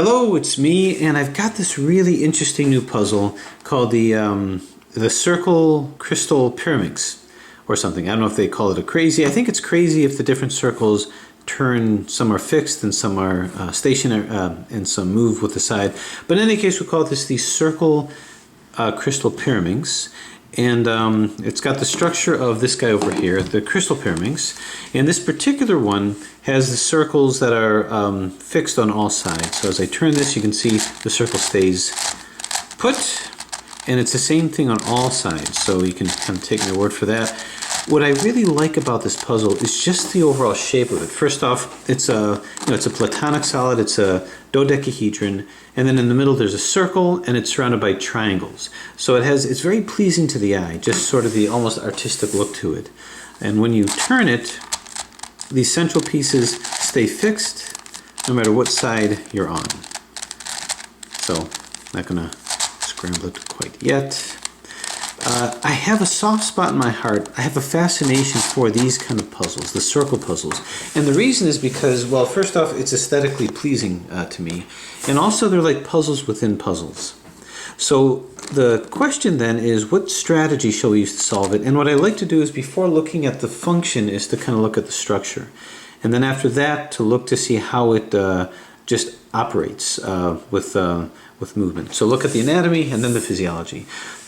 Hello, it's me, and I've got this really interesting new puzzle called the circle crystal Pyraminx or something. I don't know if they call it a crazy. I think it's crazy if the different circles turn, some are fixed and some are stationary and some move with the side. But in any case, we call this the circle crystal Pyraminx. And it's got the structure of this guy over here, the crystal Pyraminx. And this particular one has the circles that are fixed on all sides. So as I turn this, you can see the circle stays put. And it's the same thing on all sides. So you can kind of take my word for that. What I really like about this puzzle is just the overall shape of it. First off, it's a platonic solid. It's a dodecahedron, and then in the middle there's a circle, and it's surrounded by triangles. So it's very pleasing to the eye, just sort of the almost artistic look to it. And when you turn it, these central pieces stay fixed no matter what side you're on. So, not gonna scramble it quite yet. I have a soft spot in my heart. I have a fascination for these kind of puzzles, the circle puzzles. And the reason is because, well, first off, it's aesthetically pleasing to me. And also they're like puzzles within puzzles. So the question then is, what strategy shall we use to solve it? And what I like to do is, before looking at the function, is to kind of look at the structure. And then after that, to look to see how it just operates with movement. So look at the anatomy and then the physiology.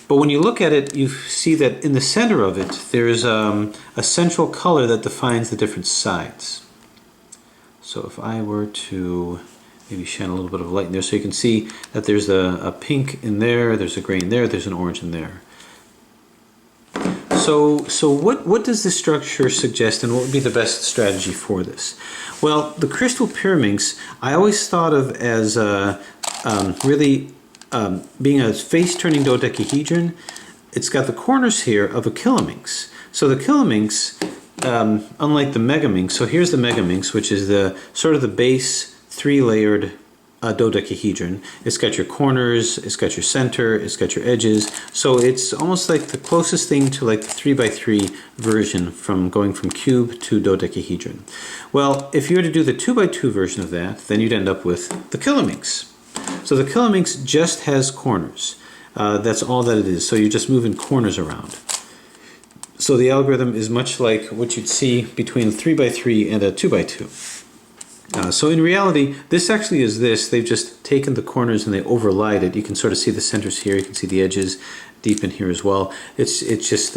But when you look at it, you see that in the center of it, there's a central color that defines the different sides. So if I were to maybe shine a little bit of light in there, so you can see that there's a pink in there, there's a gray in there, there's an orange in there. So what does this structure suggest, and what would be the best strategy for this? Well, the crystal Pyraminx, I always thought of as really being a face-turning dodecahedron. It's got the corners here of a kilominx. So the kilominx, unlike the megaminx, so here's the megaminx, which is the sort of the base three-layered dodecahedron. It's got your corners, it's got your center, it's got your edges. So it's almost like the closest thing to like the 3x3 version, from going from cube to dodecahedron. Well, if you were to do the 2x2 version of that, then you'd end up with the kilominx. So the kilominx just has corners. That's all that it is. So you're just moving corners around. So the algorithm is much like what you'd see between a 3x3 and a 2x2. So in reality, this actually is this. They've just taken the corners and they overlaid it. You can sort of see the centers here. You can see the edges deep in here as well. It's just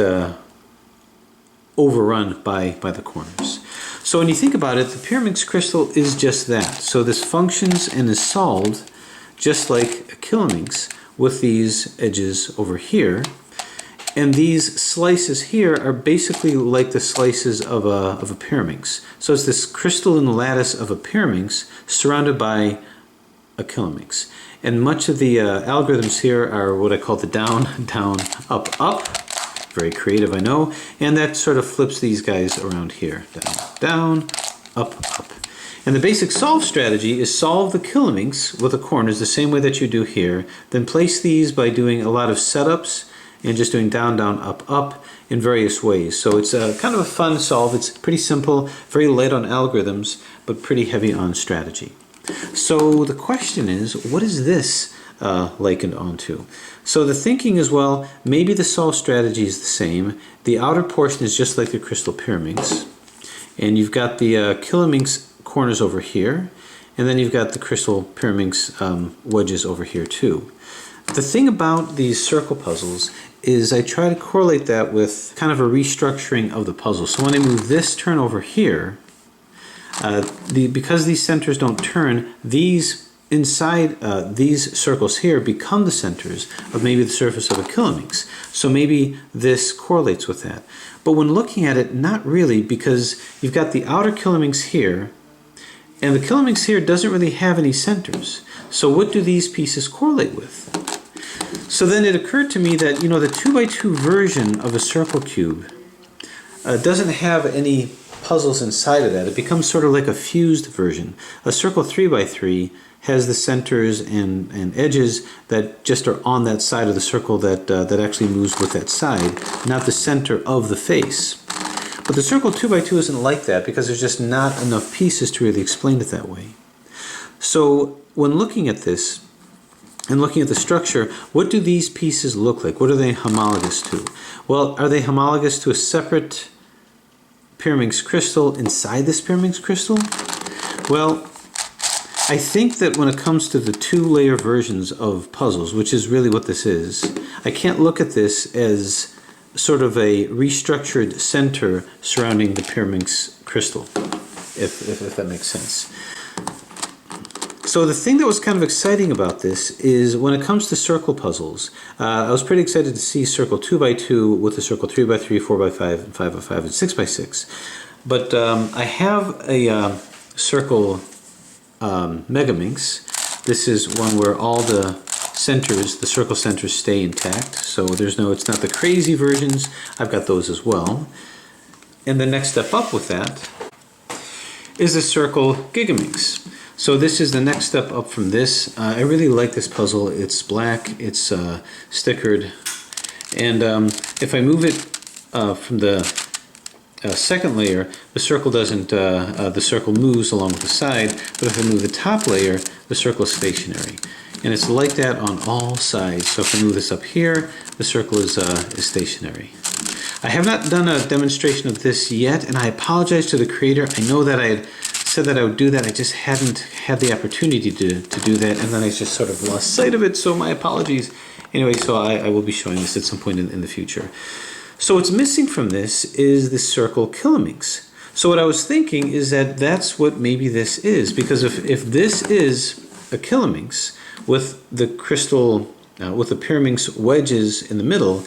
overrun by the corners. So when you think about it, the Pyraminx crystal is just that. So this functions and is solved just like a kilominx, with these edges over here. And these slices here are basically like the slices of a Pyraminx. So it's this crystalline lattice of a Pyraminx surrounded by a kilominx. And much of the algorithms here are what I call the down, down, up, up. Very creative, I know. And that sort of flips these guys around here. Down, down, up, up. And the basic solve strategy is solve the kilominx with the corners the same way that you do here. Then place these by doing a lot of setups and just doing down, down, up, up in various ways. So it's kind of a fun solve. It's pretty simple, very light on algorithms, but pretty heavy on strategy. So the question is, what is this likened onto? So the thinking is, well, maybe the solve strategy is the same. The outer portion is just like the crystal Pyraminx. And you've got the kilominx corners over here, and then you've got the crystal Pyraminx wedges over here too. The thing about these circle puzzles is I try to correlate that with kind of a restructuring of the puzzle. So when I move this turn over here, because these centers don't turn, these inside these circles here become the centers of maybe the surface of a kilominx. So maybe this correlates with that. But when looking at it, not really, because you've got the outer kilominx here, and the kilominx here doesn't really have any centers. So what do these pieces correlate with? So then it occurred to me that, you know, the 2x2 version of a circle cube doesn't have any puzzles inside of that. It becomes sort of like a fused version. A circle 3x3 has the centers and edges that just are on that side of the circle that actually moves with that side, not the center of the face. But the circle 2x2 isn't like that because there's just not enough pieces to really explain it that way. So when looking at this and looking at the structure, what do these pieces look like? What are they homologous to? Well, are they homologous to a separate Pyraminx crystal inside this Pyraminx crystal? Well, I think that when it comes to the two-layer versions of puzzles, which is really what this is, I can't look at this as sort of a restructured center surrounding the Pyraminx crystal, if that makes sense. So the thing that was kind of exciting about this is when it comes to circle puzzles, I was pretty excited to see circle 2x2 with a circle 3x3, 4x5, and 5x5, and 6x6. But I have a circle megaminx. This is one where all the centers, the circle centers, stay intact. So it's not the crazy versions. I've got those as well. And the next step up with that is the circle gigaminx. So this is the next step up from this. I really like this puzzle. It's black, it's stickered, and if I move it from the second layer, the circle doesn't. The circle moves along with the side, but if I move the top layer, the circle is stationary, and it's like that on all sides. So if I move this up here, the circle is stationary. I have not done a demonstration of this yet, and I apologize to the creator. I know that I had said that I would do that. I just hadn't had the opportunity to do that, and then I just sort of lost sight of it, so my apologies. Anyway, so I will be showing this at some point in the future. So what's missing from this is the circle kilominx. So what I was thinking is that that's what maybe this is, because if this is a kilominx with the crystal, with the Pyraminx wedges in the middle,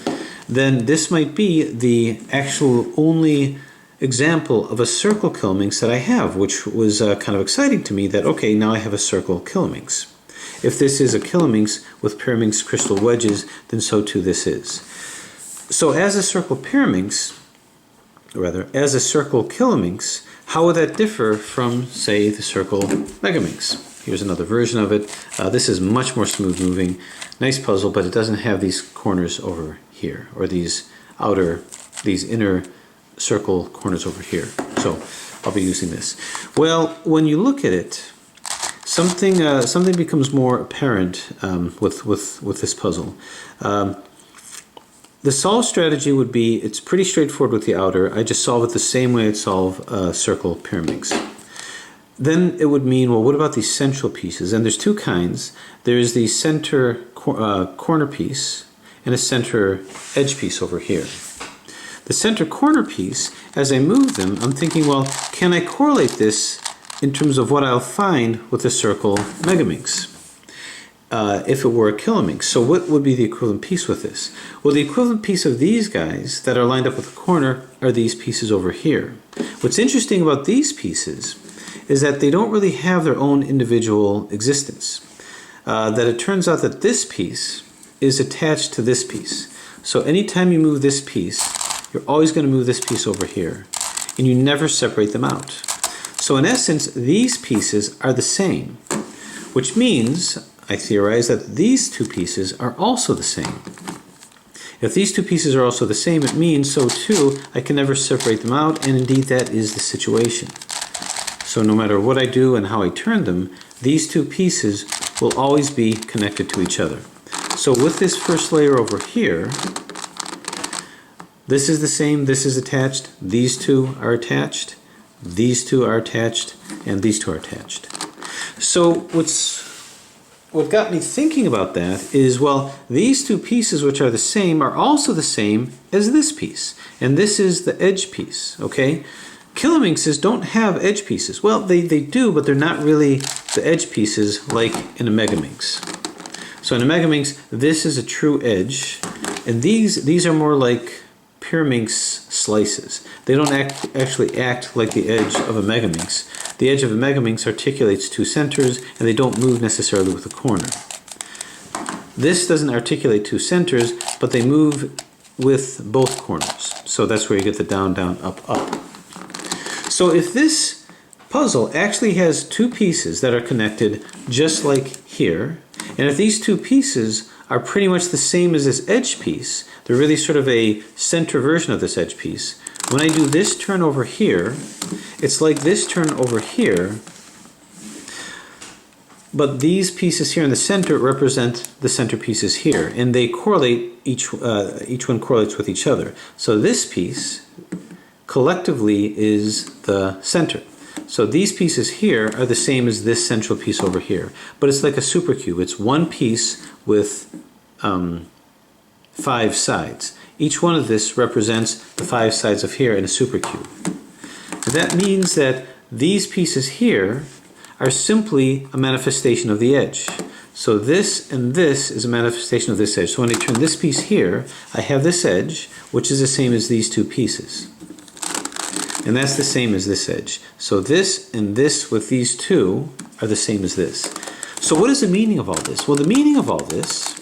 then this might be the actual only example of a circle kilominx that I have, which was kind of exciting to me that, okay, now I have a circle kilominx. If this is a kilominx with Pyraminx crystal wedges, then so too this is. So as a circle Pyraminx, or rather, as a circle kilominx, how would that differ from, say, the circle megaminx? Here's another version of it. This is much more smooth moving. Nice puzzle, but it doesn't have these corners over here, or these inner circle corners over here. So I'll be using this. Well, when you look at it, something becomes more apparent with this puzzle. The solve strategy would be, it's pretty straightforward with the outer. I just solve it the same way I'd solve a circle Pyraminx. Then it would mean, well, what about these central pieces? And there's two kinds. There's the center corner piece and a center edge piece over here. The center corner piece, as I move them, I'm thinking, well, can I correlate this in terms of what I'll find with the circle megaminx if it were a kilominx? So what would be the equivalent piece with this? Well, the equivalent piece of these guys that are lined up with the corner are these pieces over here. What's interesting about these pieces is that they don't really have their own individual existence. That it turns out that this piece is attached to this piece. So anytime you move this piece, you're always going to move this piece over here, and you never separate them out. So in essence, these pieces are the same, which means, I theorize, that these two pieces are also the same. If these two pieces are also the same, it means, so too, I can never separate them out, and indeed that is the situation. So no matter what I do and how I turn them, these two pieces will always be connected to each other. So with this first layer over here, this is the same, this is attached, these two are attached, these two are attached, and these two are attached. So what got me thinking about that is, well, these two pieces, which are the same, are also the same as this piece. And this is the edge piece, okay? Kilominxes don't have edge pieces. Well, they do, but they're not really the edge pieces like in a megaminx. So in a megaminx, this is a true edge, and these are more like Pyraminx slices. They don't actually act like the edge of a megaminx. The edge of a megaminx articulates two centers, and they don't move necessarily with a corner. This doesn't articulate two centers, but they move with both corners. So that's where you get the down, down, up, up. So if this puzzle actually has two pieces that are connected just like here, and if these two pieces are pretty much the same as this edge piece, they're really sort of a center version of this edge piece. When I do this turn over here, it's like this turn over here, but these pieces here in the center represent the center pieces here, and they correlate, each one correlates with each other. So this piece collectively is the center. So these pieces here are the same as this central piece over here, but it's like a supercube. It's one piece with 5 sides. Each one of this represents the 5 sides of here in a supercube. That means that these pieces here are simply a manifestation of the edge. So this and this is a manifestation of this edge. So when I turn this piece here, I have this edge, which is the same as these 2 pieces. And that's the same as this edge. So this and this with these 2 are the same as this. So what is the meaning of all this? Well, the meaning of all this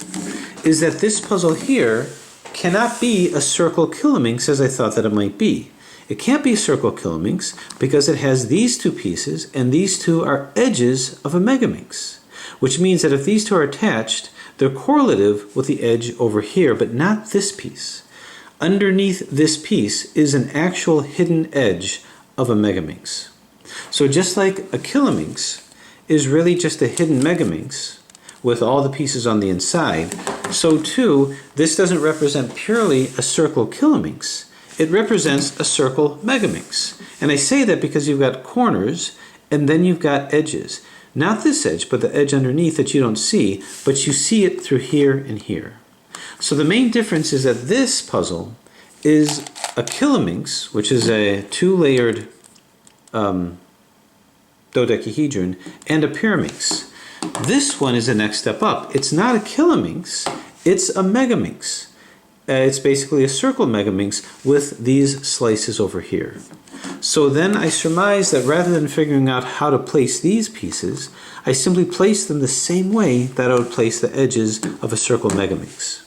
is that this puzzle here cannot be a circle kilominx as I thought that it might be. It can't be a circle kilominx because it has these 2 pieces, and these 2 are edges of a megaminx, which means that if these 2 are attached, they're correlative with the edge over here, but not this piece. Underneath this piece is an actual hidden edge of a megaminx. So just like a kilominx is really just a hidden megaminx with all the pieces on the inside, so too, this doesn't represent purely a circle kilominx. It represents a circle megaminx. And I say that because you've got corners and then you've got edges. Not this edge, but the edge underneath that you don't see, but you see it through here and here. So the main difference is that this puzzle is a kilominx, which is a 2-layered dodecahedron, and a pyraminx. This one is the next step up. It's not a kilominx, it's a megaminx. It's basically a circle megaminx with these slices over here. So then I surmise that rather than figuring out how to place these pieces, I simply place them the same way that I would place the edges of a circle megaminx.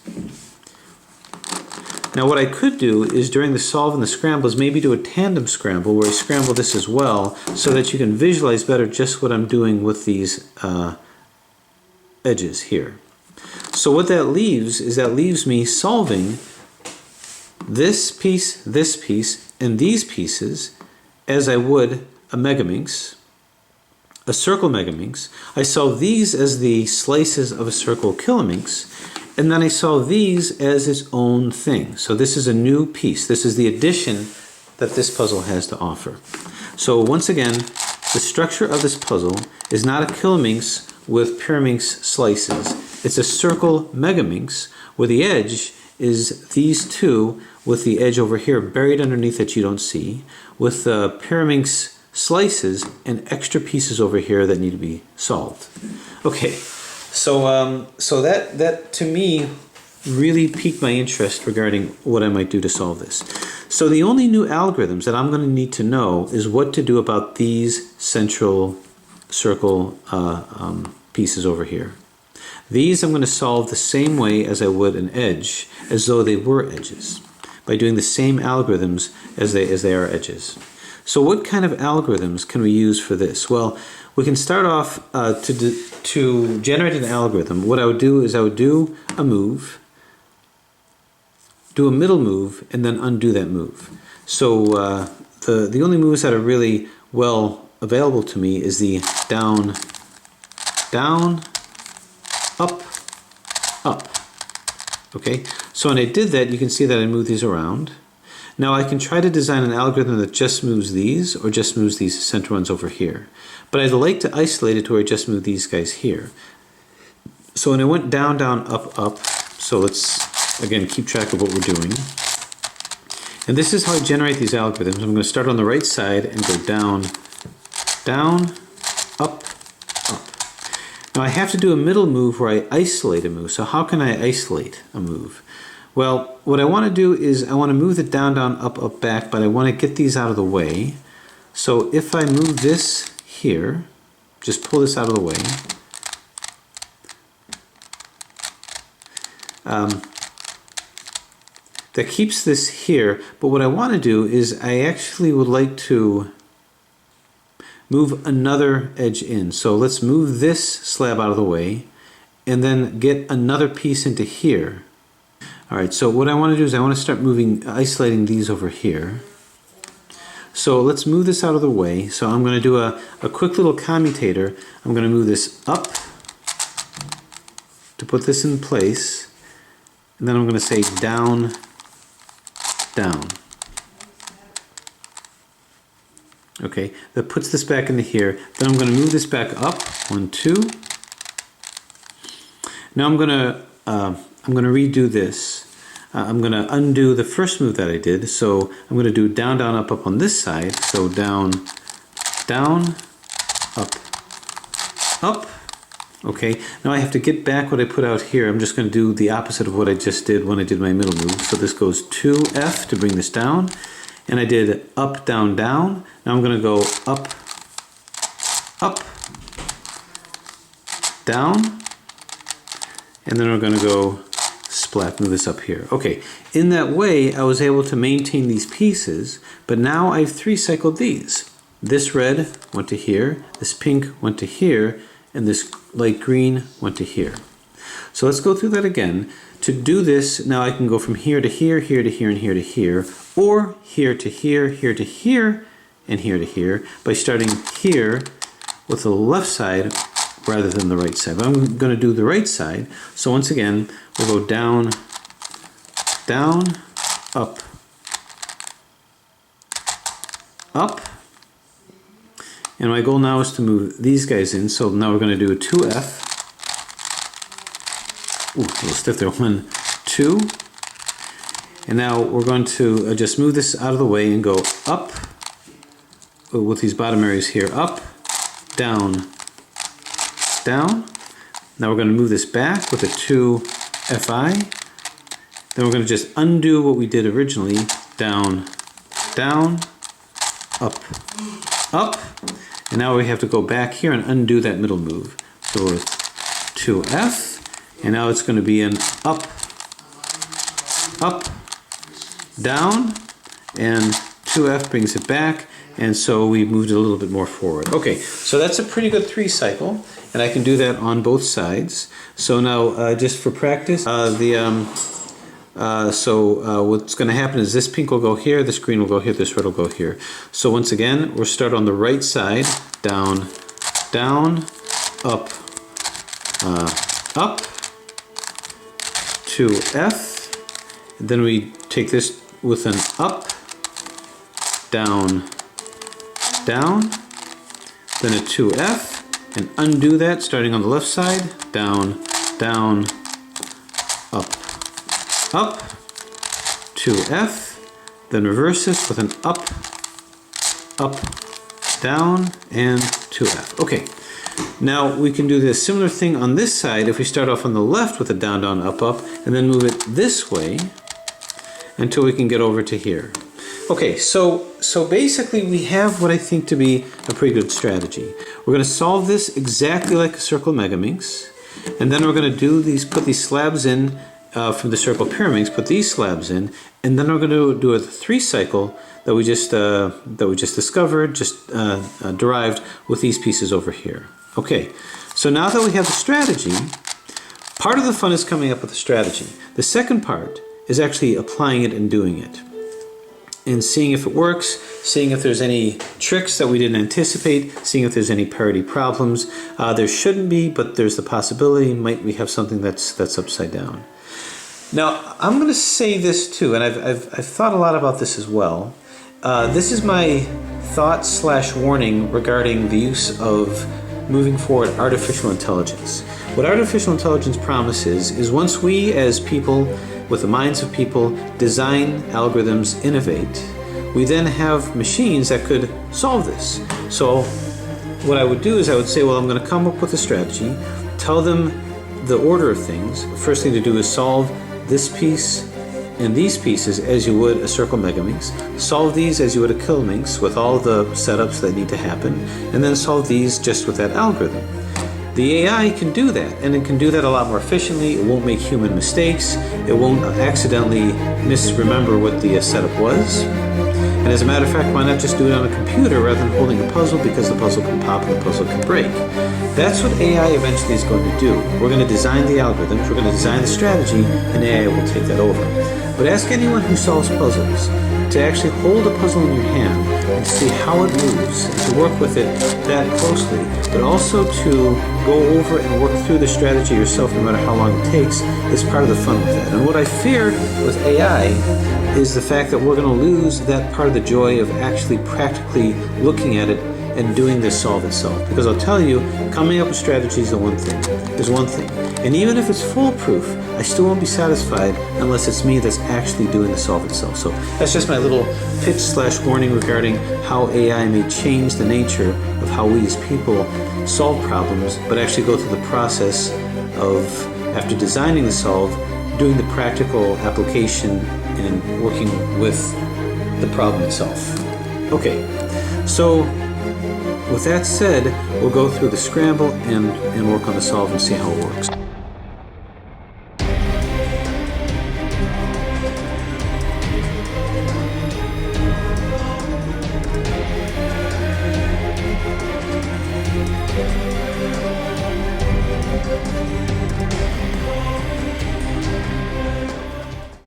Now what I could do is during the solve and the scramble is maybe do a tandem scramble where I scramble this as well so that you can visualize better just what I'm doing with these edges here. So what that leaves is that leaves me solving this piece, and these pieces as I would a megaminx, a circle megaminx. I solve these as the slices of a circle kilominx, and then I solve these as its own thing. So this is a new piece. This is the addition that this puzzle has to offer. So once again, the structure of this puzzle is not a kilominx with pyraminx slices. It's a circle megaminx where the edge is these 2 with the edge over here buried underneath that you don't see, with the pyraminx slices and extra pieces over here that need to be solved. Okay, so that to me really piqued my interest regarding what I might do to solve this. So the only new algorithms that I'm going to need to know is what to do about these central circle pieces over here. These I'm going to solve the same way as I would an edge, as though they were edges, by doing the same algorithms as they are edges. So what kind of algorithms can we use for this? Well, we can start off to generate an algorithm. What I would do is I would do a move, do a middle move, and then undo that move. So the only moves that are really well available to me is the down, down, up, up. Okay, so when I did that, you can see that I moved these around. Now I can try to design an algorithm that just moves these or just moves these center ones over here. But I'd like to isolate it to where I just move these guys here. So when I went down, down, up, up, so let's again keep track of what we're doing. And this is how I generate these algorithms. I'm going to start on the right side and go down, down, up, up. Now I have to do a middle move where I isolate a move. So how can I isolate a move? Well, what I want to do is I want to move the down, down, up, up, back, but I want to get these out of the way. So if I move this here, just pull this out of the way. That keeps this here, but what I want to do is I actually would like to move another edge in. So let's move this slab out of the way and then get another piece into here. Alright, so what I want to do is I want to start moving, isolating these over here. So let's move this out of the way. So I'm going to do a quick little commutator. I'm going to move this up to put this in place. And then I'm going to say down, down. Okay, that puts this back into here. Then I'm going to move this back up. 1, 2. Now I'm going to redo this. I'm going to undo the first move that I did. So I'm going to do down, down, up, up on this side. So down, down, up, up. Okay, now I have to get back what I put out here. I'm just going to do the opposite of what I just did when I did my middle move. So this goes 2F to bring this down. And I did up, down, down. Now I'm going to go up, up, down. And then we're going to go splat, move this up here. Okay, in that way I was able to maintain these pieces, but now I've 3-cycled these. This red went to here, this pink went to here, and this light green went to here. So let's go through that again. To do this, now I can go from here to here, here to here, and here to here, or here to here, here to here, and here to here, by starting here with the left side rather than the right side. But I'm going to do the right side. So once again, we'll go down, down, up, up. And my goal now is to move these guys in. So now we're going to do a 2F. Ooh, a little stiff there. 1, 2. And now we're going to just move this out of the way and go up with these bottom areas here. Up, down, down. Now we're going to move this back with a 2FI. Then we're going to just undo what we did originally. Down, down, up, up. And now we have to go back here and undo that middle move. So with 2F. And now it's going to be an up, up, down, and 2F brings it back, and so we moved it a little bit more forward. Okay, so that's a pretty good 3-cycle, and I can do that on both sides. So now, just for practice, what's going to happen is this pink will go here, this green will go here, this red will go here. So once again, we'll start on the right side, down, down, up, up, 2F, and then we take this with an up, down, down, then a 2F, and undo that starting on the left side, down, down, up, up, 2F, then reverse this with an up, up, down, and 2F. Okay. Now we can do the similar thing on this side if we start off on the left with a down, down, up, up, and then move it this way until we can get over to here. Okay, so basically we have what I think to be a pretty good strategy. We're going to solve this exactly like a circle megaminx, and then we're going to do these, put these slabs in from the circle pyraminx, put these slabs in, and then we're going to do a 3-cycle that we just discovered, derived with these pieces over here. Okay, so now that we have the strategy, part of the fun is coming up with the strategy. The second part is actually applying it and doing it. And seeing if it works, seeing if there's any tricks that we didn't anticipate, seeing if there's any parity problems. There shouldn't be, but there's the possibility, might we have something that's upside down. Now, I'm going to say this too, and I've thought a lot about this as well. This is my thought/warning regarding the use of moving forward artificial intelligence. What artificial intelligence promises is once we as people, with the minds of people, design algorithms, innovate, we then have machines that could solve this. So what I would do is I would say, well, I'm going to come up with a strategy, tell them the order of things. First thing to do is solve this piece and these pieces as you would a circle megaminx, solve these as you would a kilominx with all the setups that need to happen, and then solve these just with that algorithm. The AI can do that, and it can do that a lot more efficiently. It won't make human mistakes. It won't accidentally misremember what the setup was. And as a matter of fact, why not just do it on a computer rather than holding a puzzle, because the puzzle can pop and the puzzle can break. That's what AI eventually is going to do. We're going to design the algorithms, we're going to design the strategy, and AI will take that over. But ask anyone who solves puzzles to actually hold a puzzle in your hand and to see how it moves and to work with it that closely, but also to go over and work through the strategy yourself no matter how long it takes is part of the fun with that. And what I fear with AI is the fact that we're going to lose that part of the joy of actually practically looking at it and doing the solve itself. Because I'll tell you, coming up with strategies is one thing. And even if it's foolproof, I still won't be satisfied unless it's me that's actually doing the solve itself. So that's just my little pitch/warning regarding how AI may change the nature of how we as people solve problems, but actually go through the process of, after designing the solve, doing the practical application and working with the problem itself. Okay, so with that said, we'll go through the scramble and work on the solve and see how it works.